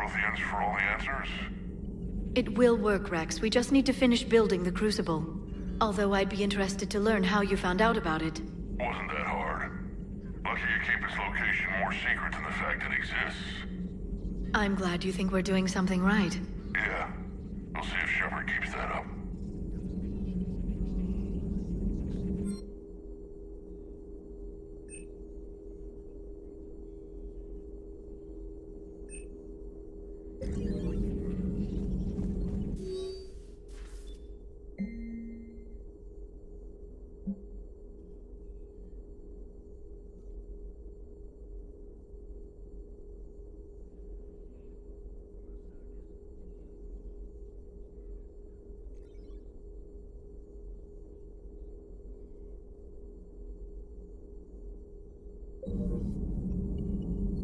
Protheans for all the answers? It will work, Rex. We just need to finish building the Crucible. Although I'd be interested to learn how you found out about it. Wasn't that hard. Lucky you keep its location more secret than the fact it exists. I'm glad you think we're doing something right. Yeah. We'll see if Shepard keeps that up.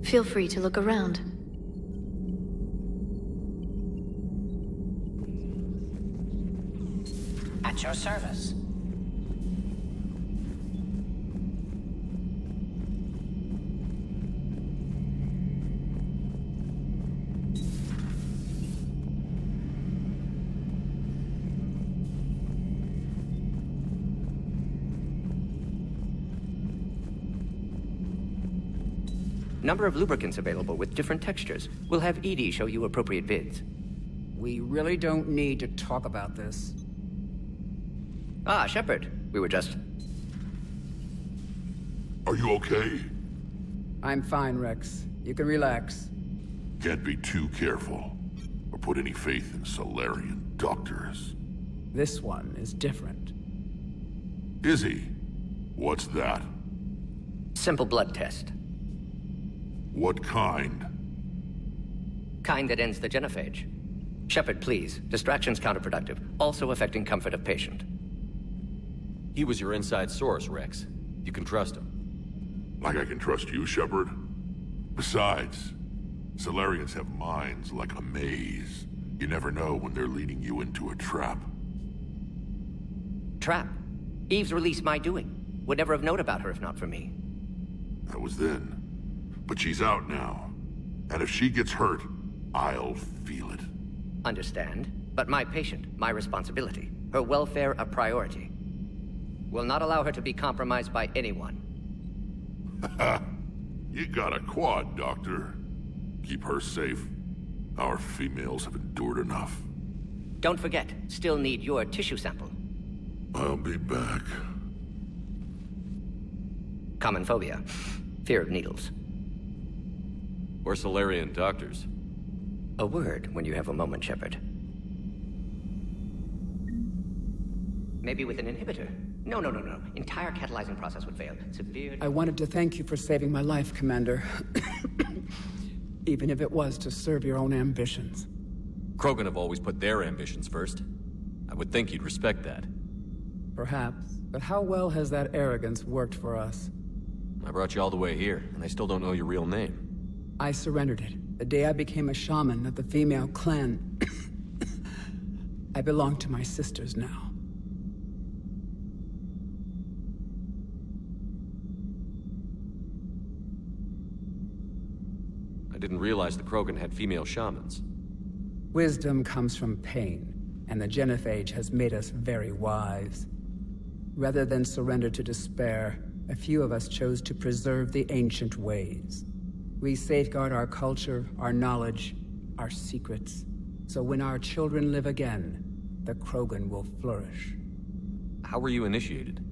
Feel free to look around. At your service. Number of lubricants available with different textures. We'll have Edie show you appropriate vids. We really don't need to talk about this. Ah, Shepard. We were just... Are you okay? I'm fine, Rex. You can relax. Can't be too careful, or put any faith in Solarian doctors. This one is different. Is he? What's that? Simple blood test. What kind? Kind that ends the genophage. Shepard, please. Distraction's counterproductive, also affecting comfort of patient. He was your inside source, Rex. You can trust him. Like I can trust you, Shepard? Besides, Solarians have minds like a maze. You never know when they're leading you into a trap. Trap? Eve's release my doing. Would never have known about her if not for me. That was then. But she's out now. And if she gets hurt, I'll feel it. Understand. But my patient, my responsibility. Her welfare a priority. Will not allow her to be compromised by anyone. You got a quad, Doctor. Keep her safe. Our females have endured enough. Don't forget, still need your tissue sample. I'll be back. Common phobia. Fear of needles. Or Solarian doctors. A word when you have a moment, Shepard. Maybe with an inhibitor. No. Entire catalyzing process would fail. Severe... I wanted to thank you for saving my life, Commander. Even if it was to serve your own ambitions. Krogan have always put their ambitions first. I would think you'd respect that. Perhaps. But how well has that arrogance worked for us? I brought you all the way here, and I still don't know your real name. I surrendered it the day I became a shaman of the female clan. I belong to my sisters now. I didn't realize the Krogan had female shamans. Wisdom comes from pain, and the genophage has made us very wise. Rather than surrender to despair, a few of us chose to preserve the ancient ways. We safeguard our culture, our knowledge, our secrets. So when our children live again, the Krogan will flourish. How were you initiated?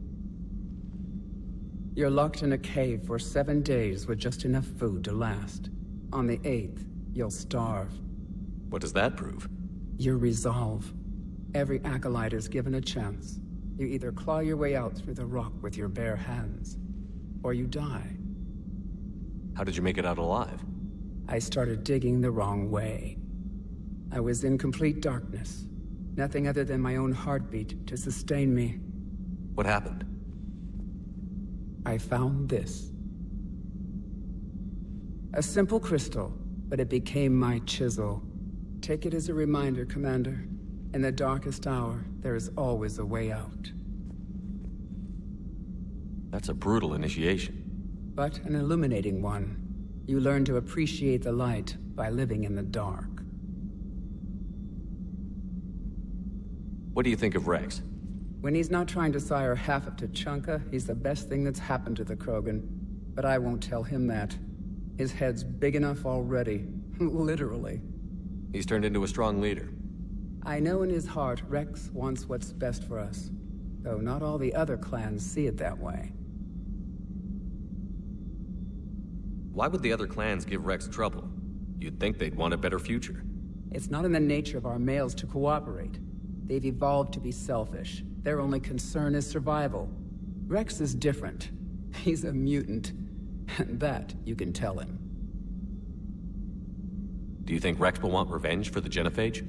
You're locked in a cave for 7 days with just enough food to last. On the 8th, you'll starve. What does that prove? Your resolve. Every acolyte is given a chance. You either claw your way out through the rock with your bare hands, or you die. How did you make it out alive? I started digging the wrong way. I was in complete darkness. Nothing other than my own heartbeat to sustain me. What happened? I found this. A simple crystal, but it became my chisel. Take it as a reminder, Commander. In the darkest hour, there is always a way out. That's a brutal initiation. But an illuminating one. You learn to appreciate the light by living in the dark. What do you think of Rex? When he's not trying to sire half of Tuchanka, he's the best thing that's happened to the Krogan. But I won't tell him that. His head's big enough already. Literally. He's turned into a strong leader. I know in his heart Rex wants what's best for us. Though not all the other clans see it that way. Why would the other clans give Rex trouble? You'd think they'd want a better future. It's not in the nature of our males to cooperate. They've evolved to be selfish. Their only concern is survival. Rex is different. He's a mutant. And that you can tell him. Do you think Rex will want revenge for the Genophage?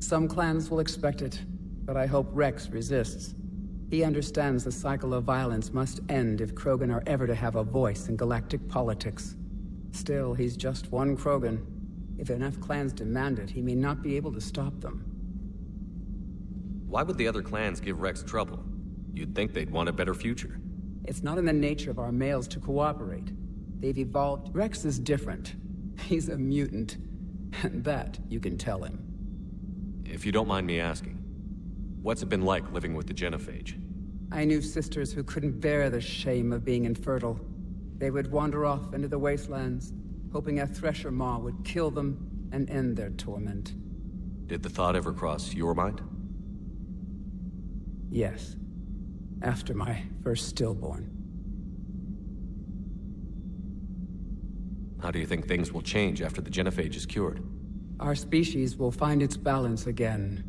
Some clans will expect it, but I hope Rex resists. He understands the cycle of violence must end if Krogan are ever to have a voice in galactic politics. Still, he's just one Krogan. If enough clans demand it, he may not be able to stop them. Why would the other clans give Rex trouble? You'd think they'd want a better future. It's not in the nature of our males to cooperate. They've evolved. Rex is different. He's a mutant. And that you can tell him. If you don't mind me asking, what's it been like living with the Genophage? I knew sisters who couldn't bear the shame of being infertile. They would wander off into the wastelands, hoping a Thresher Maw would kill them and end their torment. Did the thought ever cross your mind? Yes. After my first stillborn. How do you think things will change after the Genophage is cured? Our species will find its balance again.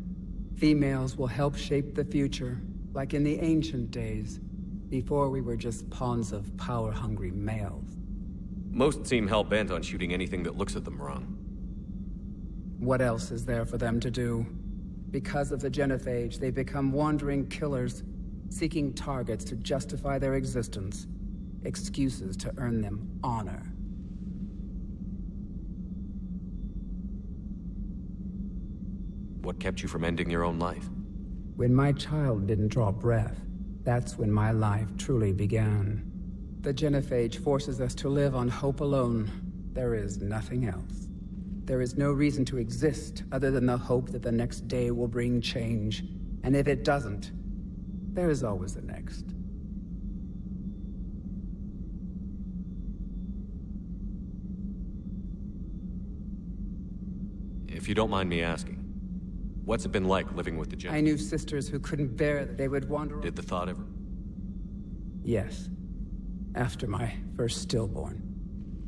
Females will help shape the future, like in the ancient days, before we were just pawns of power-hungry males. Most seem hell-bent on shooting anything that looks at them wrong. What else is there for them to do? Because of the Genophage, they become wandering killers, seeking targets to justify their existence, excuses to earn them honor. What kept you from ending your own life? When my child didn't draw breath, that's when my life truly began. The Genophage forces us to live on hope alone. There is nothing else. There is no reason to exist other than the hope that the next day will bring change. And if it doesn't, there is always the next. If you don't mind me asking, what's it been like living with the Genophage? I knew sisters who couldn't bear that they would wander. Did the thought ever? Yes. After my first stillborn.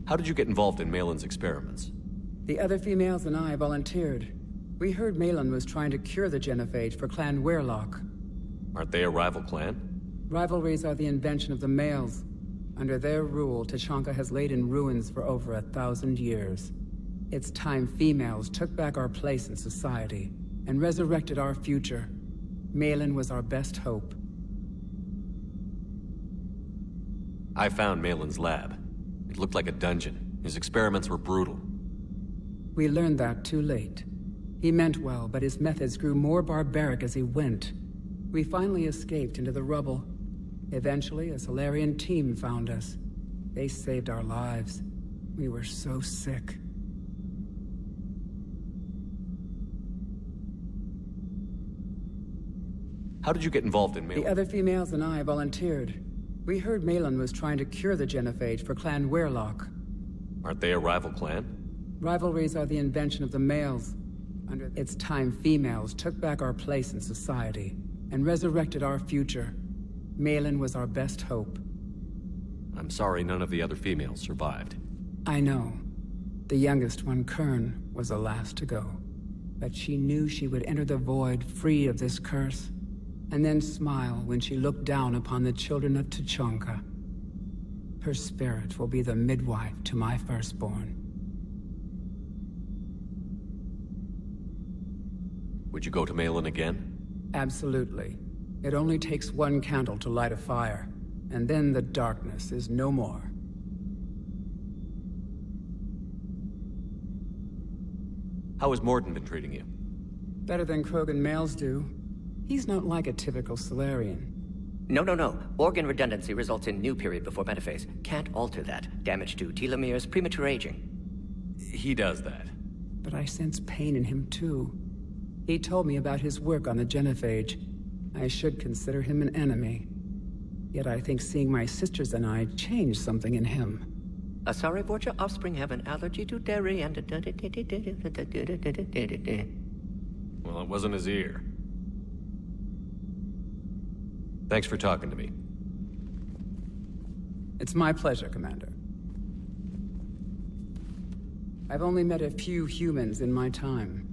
How did you get involved in Malin's experiments? The other females and I volunteered. We heard Malin was trying to cure the Genophage for Clan Weirlock. Aren't they a rival clan? Rivalries are the invention of the males. Under their rule, Tuchanka has laid in ruins for over 1,000 years. It's time females took back our place in society and resurrected our future. Malin was our best hope. I found Malin's lab. It looked like a dungeon. His experiments were brutal. We learned that too late. He meant well, but his methods grew more barbaric as he went. We finally escaped into the rubble. Eventually, a Solarian team found us. They saved our lives. We were so sick. How did you get involved in Malin? The other females and I volunteered. We heard Malin was trying to cure the Genophage for Clan Weirlock. Aren't they a rival clan? Rivalries are the invention of the males. It's time females took back our place in society and resurrected our future. Malin was our best hope. I'm sorry none of the other females survived. I know. The youngest one, Kern, was the last to go. But she knew she would enter the void free of this curse, and then smile when she looked down upon the children of Tuchanka. Her spirit will be the midwife to my firstborn. Would you go to Malin again? Absolutely. It only takes one candle to light a fire, and then the darkness is no more. How has Morden been treating you? Better than Krogan males do. He's not like a typical Solarian. No. Organ redundancy results in new period before metaphase. Can't alter that. Damage to telomeres, premature aging. He does that. But I sense pain in him too. He told me about his work on the genophage. I should consider him an enemy. Yet I think seeing my sisters and I changed something in him. Asari Vorcha offspring have an allergy to dairy and... Well, it wasn't his ear. Thanks for talking to me. It's my pleasure, Commander. I've only met a few humans in my time.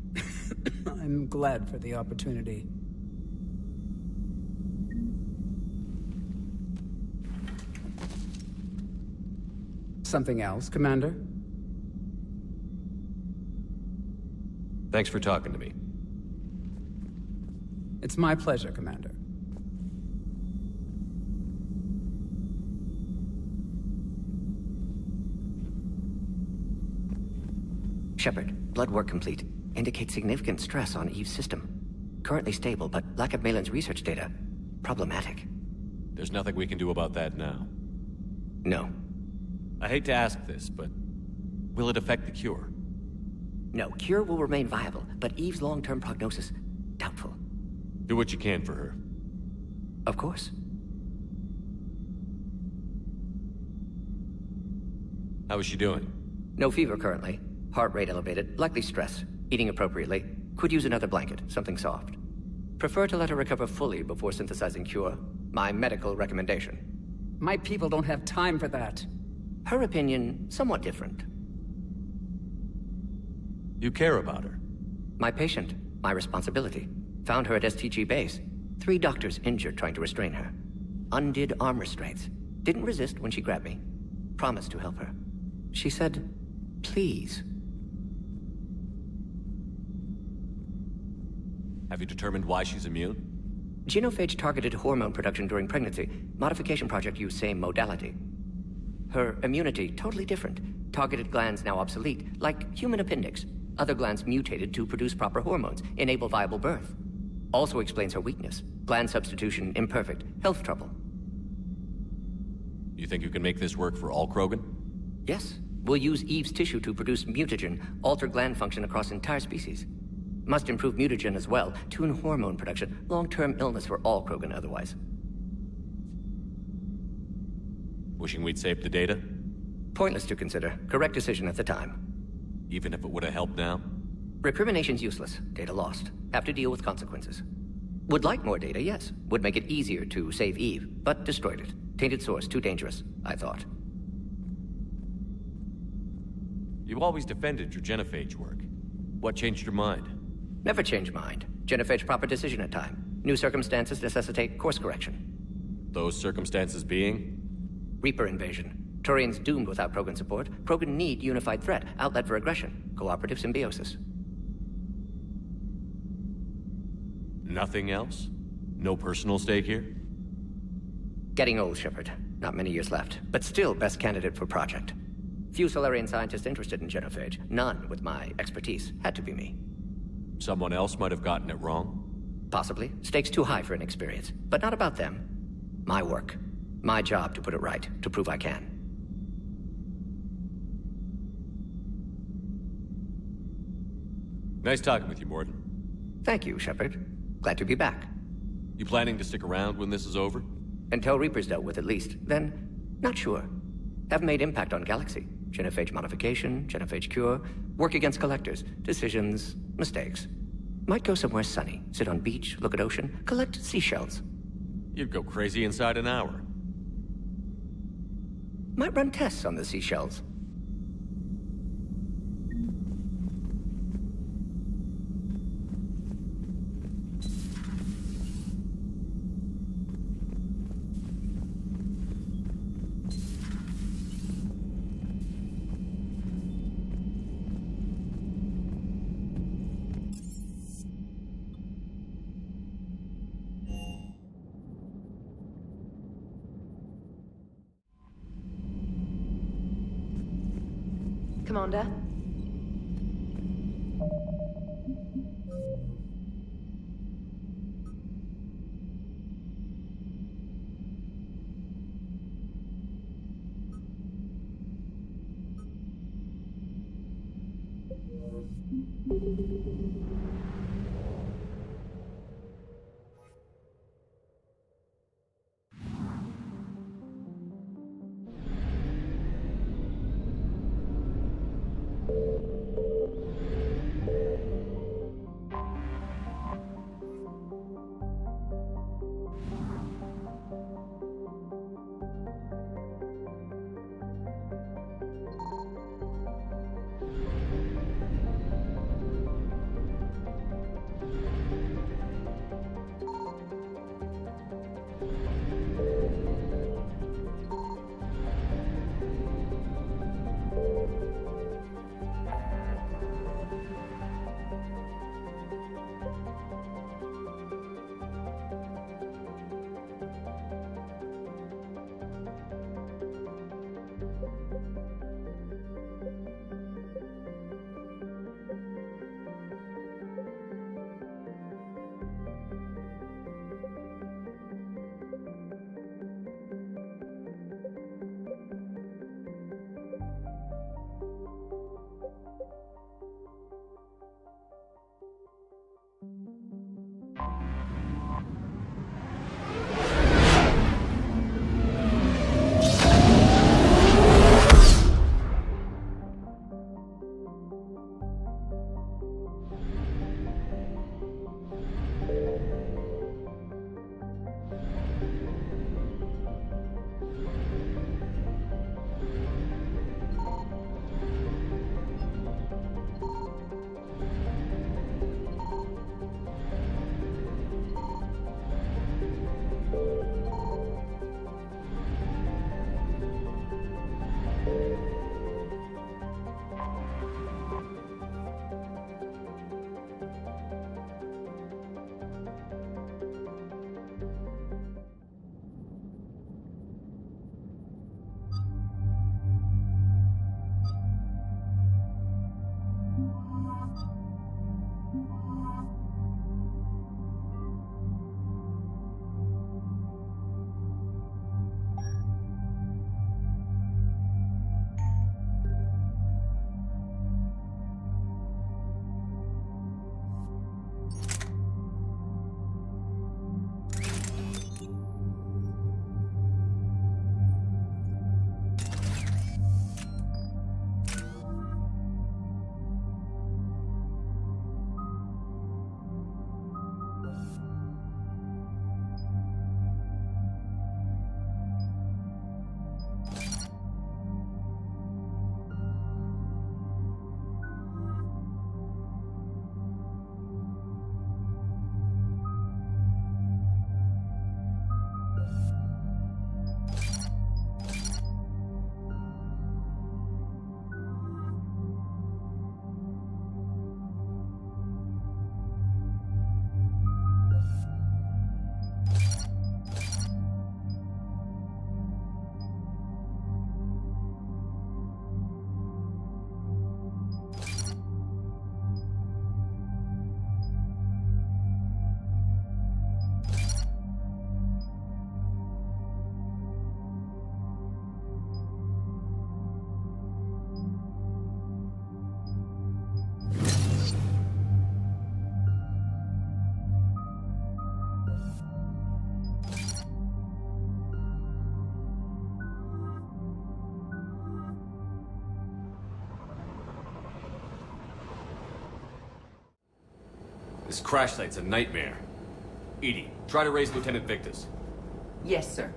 I'm glad for the opportunity. Something else, Commander? Thanks for talking to me. It's my pleasure, Commander. Shepard, blood work complete. Indicates significant stress on Eve's system. Currently stable, but lack of Malin's research data. Problematic. There's nothing we can do about that now. No. I hate to ask this, but will it affect the cure? No, cure will remain viable, but Eve's long-term prognosis, doubtful. Do what you can for her. Of course. How is she doing? No fever currently. Heart rate elevated, likely stress. Eating appropriately. Could use another blanket, something soft. Prefer to let her recover fully before synthesizing cure. My medical recommendation. My people don't have time for that. Her opinion, somewhat different. You care about her. My patient, my responsibility. Found her at STG base. 3 doctors injured trying to restrain her. Undid arm restraints. Didn't resist when she grabbed me. Promised to help her. She said, please. Have you determined why she's immune? Genophage targeted hormone production during pregnancy. Modification project used same modality. Her immunity, totally different. Targeted glands now obsolete, like human appendix. Other glands mutated to produce proper hormones, enable viable birth. Also explains her weakness. Gland substitution imperfect. Health trouble. You think you can make this work for all Krogan? Yes. We'll use Eve's tissue to produce mutagen, alter gland function across entire species. Must improve mutagen as well, tune hormone production, long-term illness for all Krogan otherwise. Wishing we'd saved the data? Pointless to consider. Correct decision at the time. Even if it would have helped now? Recrimination's useless. Data lost. Have to deal with consequences. Would like more data, yes. Would make it easier to save Eve, but destroyed it. Tainted source, too dangerous, I thought. You always defended your genophage work. What changed your mind? Never change mind. Genophage proper decision at time. New circumstances necessitate course correction. Those circumstances being? Reaper invasion. Turians doomed without Krogan support. Krogan need unified threat, outlet for aggression. Cooperative symbiosis. Nothing else? No personal stake here? Getting old, Shepard. Not many years left, but still best candidate for project. Few Solarian scientists interested in genophage. None with my expertise. Had to be me. Someone else might have gotten it wrong? Possibly. Stakes too high for inexperience. But not about them. My work. My job to put it right, to prove I can. Nice talking with you, Morden. Thank you, Shepard. Glad to be back. You planning to stick around when this is over? Until Reaper's dealt with at least. Then, not sure. Haven't made impact on Galaxy. Genophage modification, genophage cure, work against collectors, decisions, mistakes. Might go somewhere sunny, sit on beach, look at ocean, collect seashells. You'd go crazy inside an hour. Might run tests on the seashells. Commander? This crash site's a nightmare. Edie, try to raise Lieutenant Victus. Yes, sir.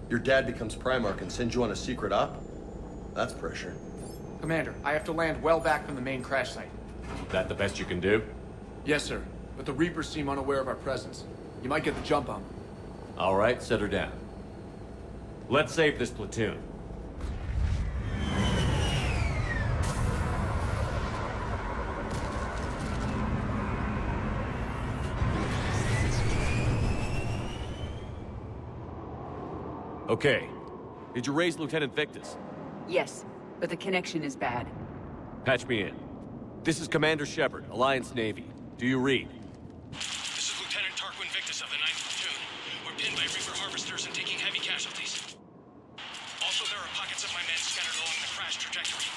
Your dad becomes Primarch and sends you on a secret op? That's pressure. Commander, I have to land well back from the main crash site. That the best you can do? Yes, sir. But the Reapers seem unaware of our presence. You might get the jump on them. All right, set her down. Let's save this platoon. Okay. Did you raise Lieutenant Victus? Yes, but the connection is bad. Patch me in. This is Commander Shepard, Alliance Navy. Do you read? This is Lieutenant Tarquin Victus of the 9th Platoon. We're pinned by Reaper harvesters and taking heavy casualties. Also, there are pockets of my men scattered along the crash trajectory.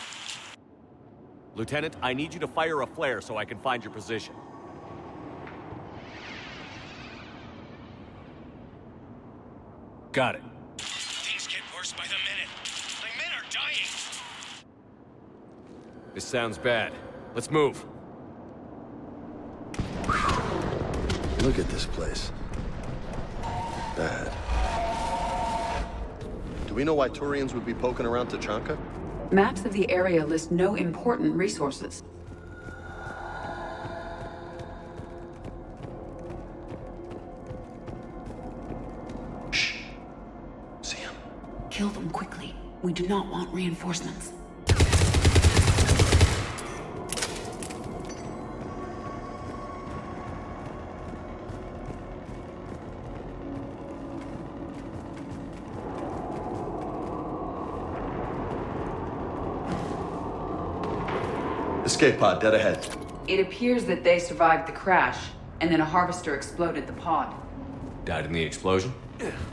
Lieutenant, I need you to fire a flare so I can find your position. Got it. Things get worse by the minute. My men are dying. This sounds bad. Let's move. Look at this place. Bad. Do we know why Turians would be poking around Tachanka? Maps of the area list no important resources. Shh. See him. Kill them quickly. We do not want reinforcements. Escape pod, dead ahead. It appears that they survived the crash, and then a harvester exploded the pod. Died in the explosion?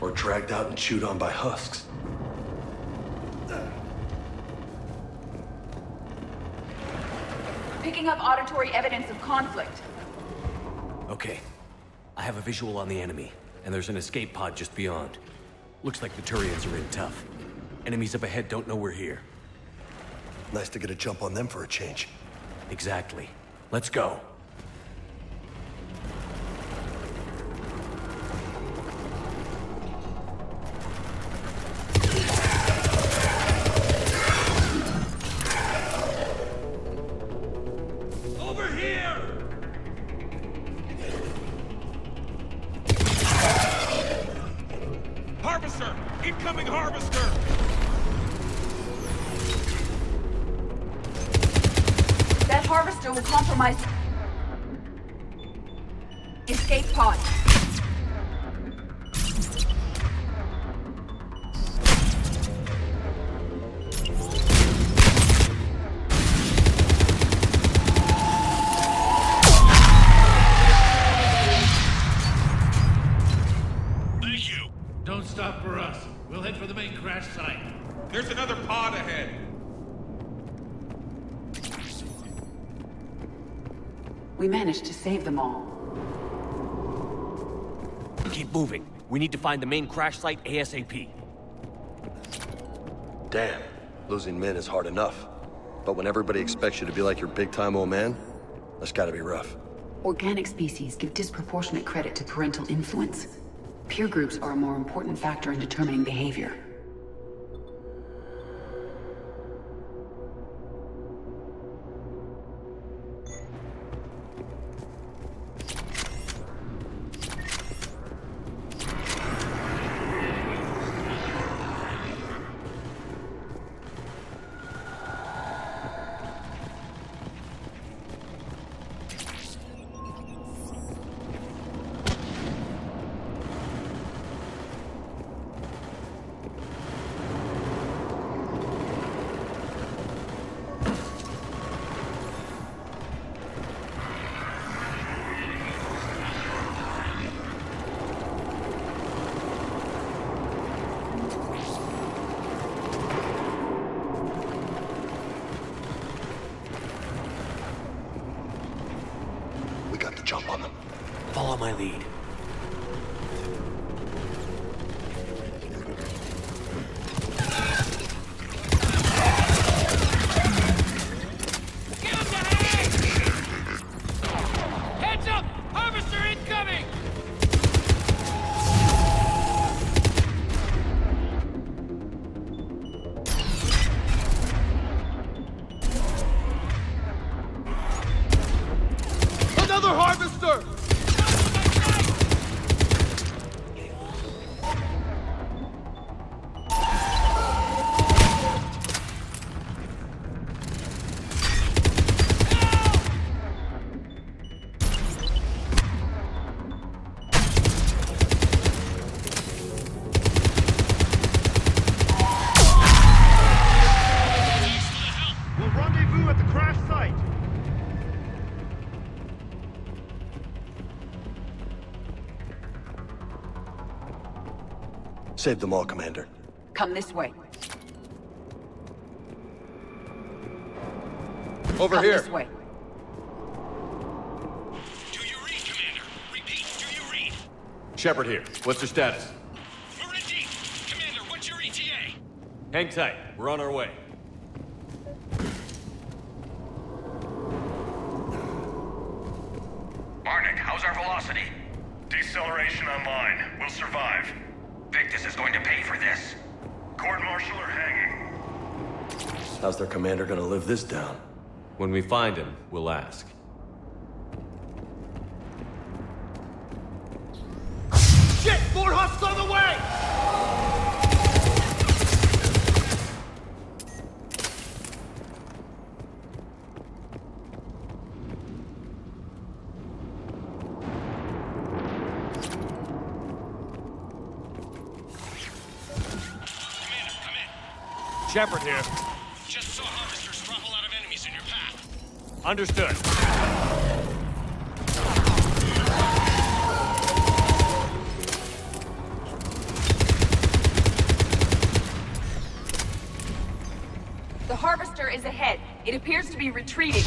Or dragged out and chewed on by husks. Picking up auditory evidence of conflict. Okay. I have a visual on the enemy, and there's an escape pod just beyond. Looks like the Turians are in tough. Enemies up ahead don't know we're here. Nice to get a jump on them for a change. Exactly. Let's go. Over here! Harvester! Incoming harvester! That harvester will compromise... escape pod. Thank you. Don't stop for us. We'll head for the main crash site. There's another pod ahead. We managed to save them all. Keep moving. We need to find the main crash site ASAP. Damn, losing men is hard enough. But when everybody expects you to be like your big-time old man, that's gotta be rough. Organic species give disproportionate credit to parental influence. Peer groups are a more important factor in determining behavior. We got the jump on them. Follow my lead. Heads up! Harvester incoming! Another harvester! We'll rendezvous at the crash site. Save them all, Commander. Come this way. Over Come here. this way. Do you read, Commander? Repeat, do you read? Shepard here. What's your status? We're in deep. Commander, what's your ETA? Hang tight. We're on our way. Arnik, how's our velocity? Deceleration online. We'll survive. Victus is going to pay for this. Court-martial or hanging? How's their commander gonna live this down? When we find him, we'll ask. Shit! More husks on the way! Commander, come in. Shepard here. Just saw harvesters drop a lot of enemies in your path. Understood. The harvester is ahead. It appears to be retreating.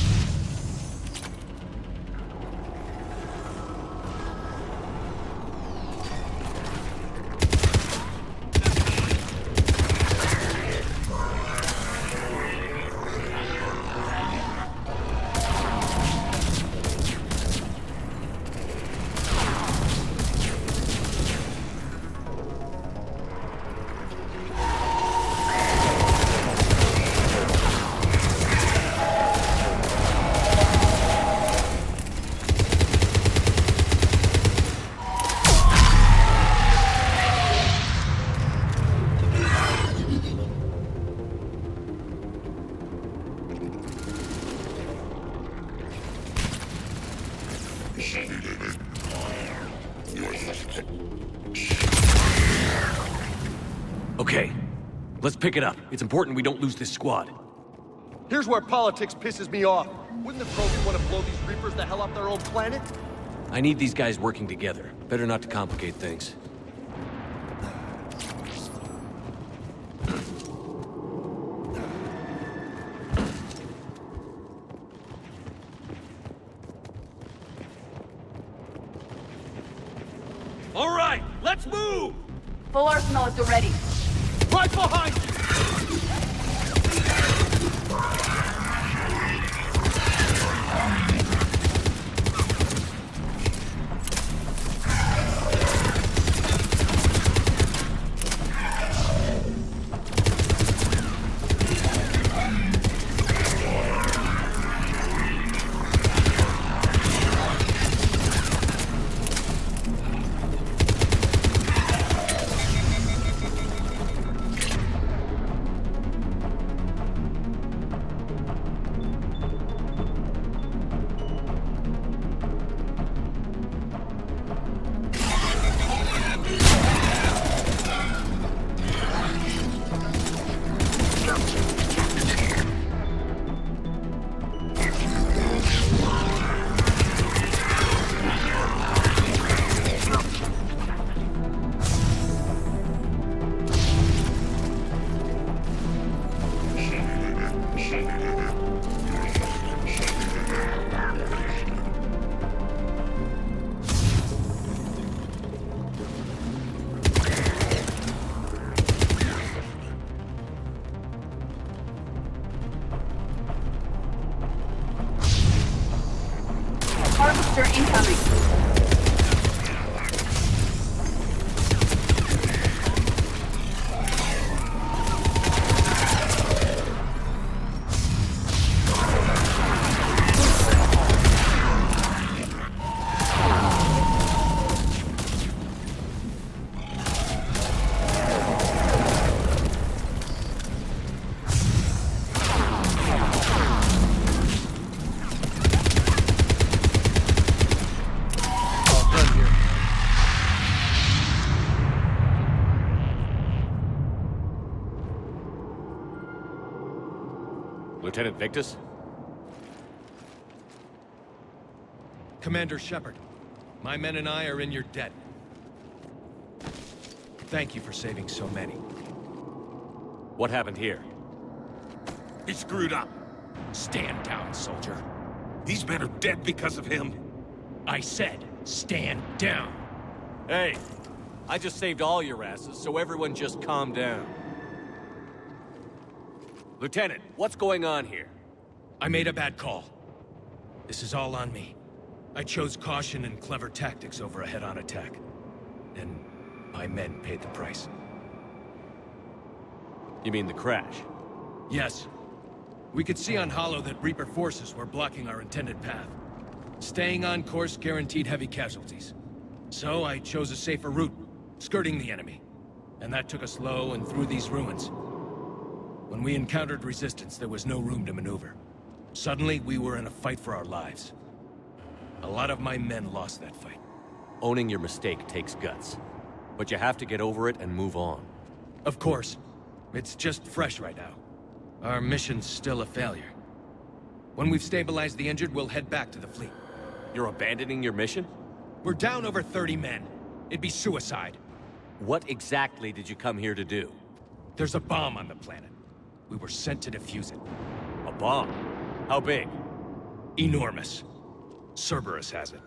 Okay. Let's pick it up. It's important we don't lose this squad. Here's where politics pisses me off. Wouldn't the Trophy want to blow these Reapers the hell off their own planet? I need these guys working together. Better not to complicate things. All right, let's move! Full arsenal at the ready. Right behind you! Harvester incoming. Lieutenant Victus? Commander Shepard, my men and I are in your debt. Thank you for saving so many. What happened here? He screwed up. Stand down, soldier. These men are dead because of him. I said, stand down. Hey, I just saved all your asses, so everyone just calm down. Lieutenant, what's going on here? I made a bad call. This is all on me. I chose caution and clever tactics over a head-on attack. And my men paid the price. You mean the crash? Yes. We could see on Hollow that Reaper forces were blocking our intended path. Staying on course guaranteed heavy casualties. So I chose a safer route, skirting the enemy. And that took us low and through these ruins. When we encountered resistance, there was no room to maneuver. Suddenly, we were in a fight for our lives. A lot of my men lost that fight. Owning your mistake takes guts. But you have to get over it and move on. Of course. It's just fresh right now. Our mission's still a failure. When we've stabilized the injured, we'll head back to the fleet. You're abandoning your mission? We're down over 30 men. It'd be suicide. What exactly did you come here to do? There's a bomb on the planet. We were sent to defuse it. A bomb? How big? Enormous. Cerberus has it.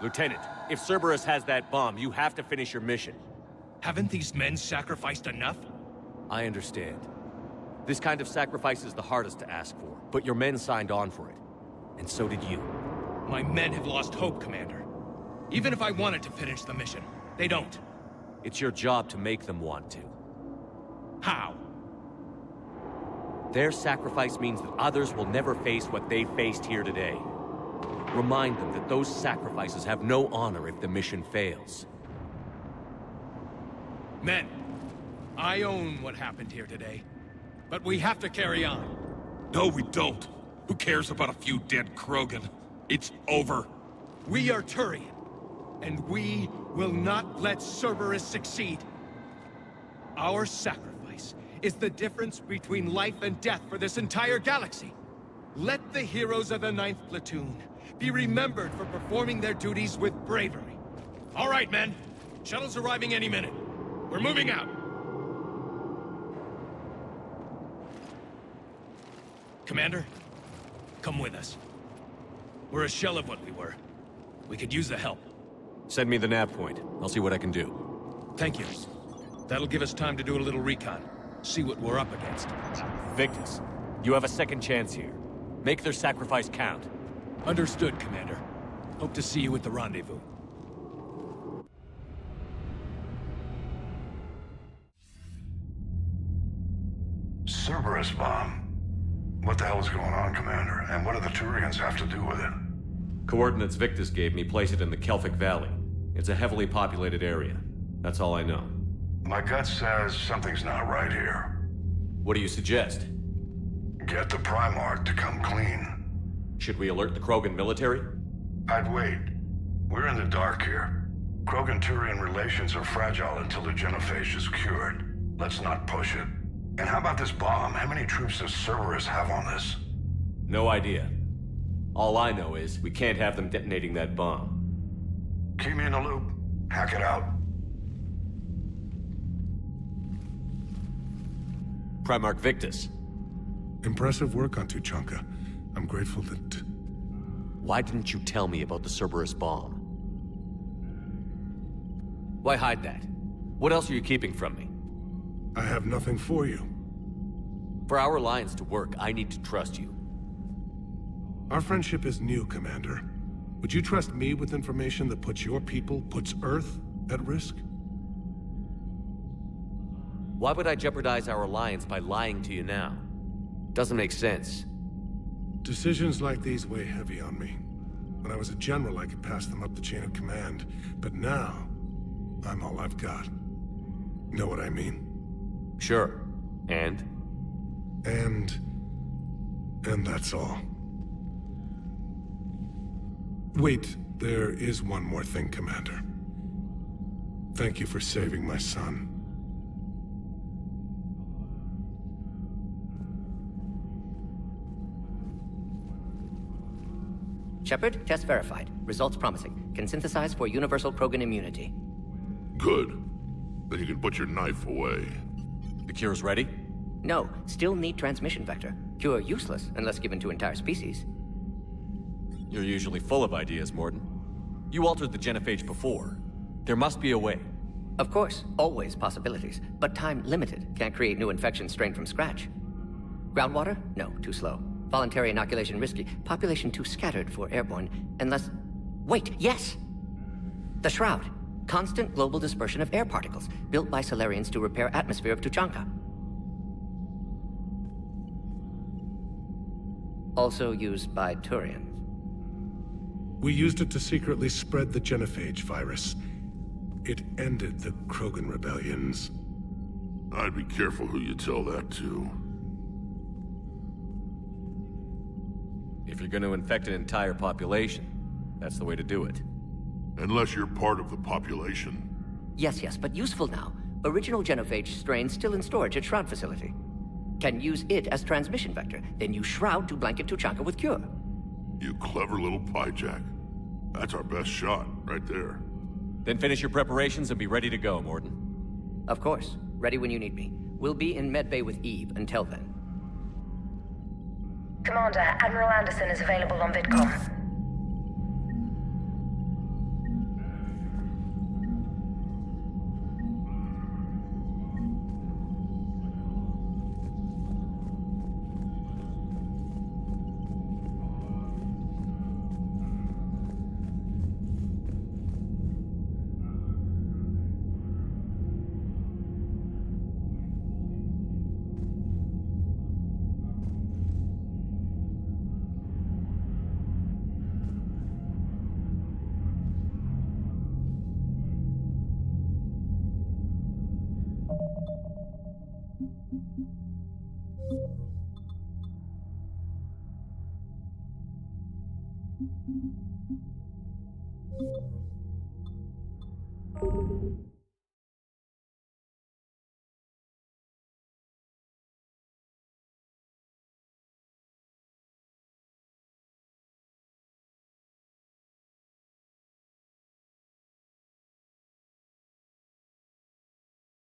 Lieutenant, if Cerberus has that bomb, you have to finish your mission. Haven't these men sacrificed enough? I understand. This kind of sacrifice is the hardest to ask for, but your men signed on for it. And so did you. My men have lost hope, Commander. Even if I wanted to finish the mission, they don't. It's your job to make them want to. How? Their sacrifice means that others will never face what they faced here today. Remind them that those sacrifices have no honor if the mission fails. Men, I own what happened here today. But we have to carry on. No, we don't. Who cares about a few dead Krogan? It's over. We are Turian, and we will not let Cerberus succeed. Our sacrifice is the difference between life and death for this entire galaxy. Let the heroes of the 9th Platoon be remembered for performing their duties with bravery. All right, men. Shuttle's arriving any minute. We're moving out. Commander, come with us. We're a shell of what we were. We could use the help. Send me the nav point. I'll see what I can do. Thank you. That'll give us time to do a little recon. See what we're up against. Victus, you have a second chance here. Make their sacrifice count. Understood, Commander. Hope to see you at the rendezvous. Cerberus bomb. What the hell is going on, Commander? And what do the Turians have to do with it? Coordinates Victus gave me place it in the Kelphic Valley. It's a heavily populated area. That's all I know. My gut says something's not right here. What do you suggest? Get the Primarch to come clean. Should we alert the Krogan military? I'd wait. We're in the dark here. Krogan-Turian relations are fragile until the genophage is cured. Let's not push it. And how about this bomb? How many troops does Cerberus have on this? No idea. All I know is we can't have them detonating that bomb. Keep me in the loop. Hack it out. Primarch Victus. Impressive work on Tuchanka. I'm grateful that... Why didn't you tell me about the Cerberus bomb? Why hide that? What else are you keeping from me? I have nothing for you. For our alliance to work, I need to trust you. Our friendship is new, Commander. Would you trust me with information that puts your people, puts Earth, at risk? Why would I jeopardize our alliance by lying to you now? Doesn't make sense. Decisions like these weigh heavy on me. When I was a general, I could pass them up the chain of command. But now, I'm all I've got. Know what I mean? Sure. And that's all. Wait, there is one more thing, Commander. Thank you for saving my son. Shepard, test verified. Results promising. Can synthesize for universal Krogan immunity. Good. Then you can put your knife away. The cure's ready? No, still need transmission vector. Cure useless unless given to entire species. You're usually full of ideas, Morden. You altered the genophage before. There must be a way. Of course, always possibilities, but time limited. Can't create new infections strained from scratch. Groundwater? No, too slow. Voluntary inoculation risky. Population too scattered for airborne, unless... Wait, yes! The Shroud. Constant global dispersion of air particles, built by Solarians to repair atmosphere of Tuchanka. Also used by Turians. We used it to secretly spread the genophage virus. It ended the Krogan rebellions. I'd be careful who you tell that to. If you're going to infect an entire population, that's the way to do it. Unless you're part of the population. Yes, but useful now. Original genophage strain still in storage at Shroud facility. Can use it as transmission vector, then use Shroud to blanket Tuchanka with Cure. You clever little pyjack. That's our best shot, right there. Then finish your preparations and be ready to go, Morden. Of course. Ready when you need me. We'll be in medbay with Eve until then. Commander, Admiral Anderson is available on VidCom.